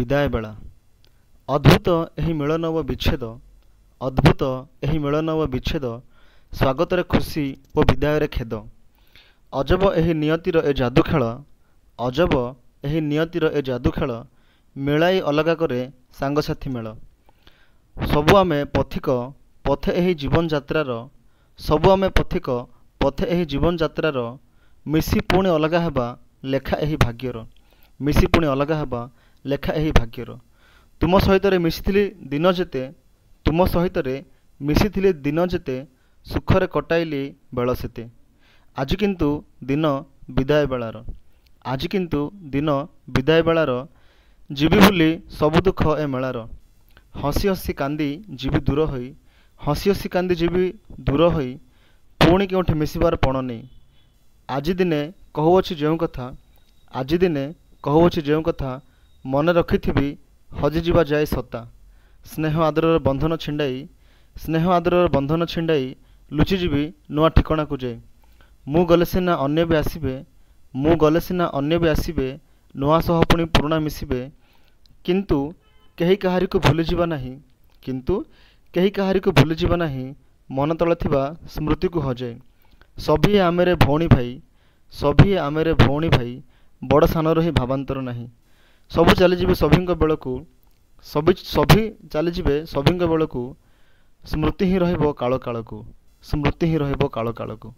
विदाय बेला अद्भुत एही मिलन व विच्छेद अद्भुत एही मिलन व विच्छेद स्वागत रे खुशी और विदाय रे खेद अजब एही नियतिर ए जादू खेल अजब एही नियतिर ए जादू खेल मिलाई अलगा करे सांगसाथी मेल सबु आमे पथिक पथे एही जीवन यात्रार सबु आमे पथिक पथे एही जीवन यात्रार मिसी पुणी अलगा हेबा लेखा एही भाग्यर मिसी पुणी अलगा हेबा लेखा एही भाग्यर तुम सहित मिशिथिली दिन जेते तुम सहित मिशिथिली दिन जेते सुखरे कटाइली बेल सेते आज किंतु दिन विदाय बेलार आज किंतु दिन विदाय बेलार जीवी भूली सबु दुख ए मेलार हसी हसी कांदी जीवी दूर होई हसी हसी कांदी जीवी दूर होई पुणी केउठी मिसिबार पण नहीं आज दिने कहूअछि जेउ कथा आज दिने कहूअछि जेउ कथा मन रखिथिबी हजिजिबा जाए सता स्नेह आदरर बंधन छिंडाई स्नेह आदरर बंधन छिंडाई लुचिजीबी नुआ ठिकणा को जाए मु गले सिना अन्य भी आसिबे मु गले सिना अन्य भी आसिबे नुआ सह पुणी पुराणा मिसिबे किंतु केही कहारी को भूली जीवा नहीं किंतु केही कहारी को भूली जीवा नहीं मन तले थिबा स्मृति को हजाए सभी आमेरे भौणी भाई सभी आमेरे भौणी भाई बड़ सान रही भावांतर नहीं सबू चलीजे सभी बेलू सभी चलीजे सभी बेलू स्मृति ही रहिबो काल काल को स्मृति ही रहिबो काल काल को।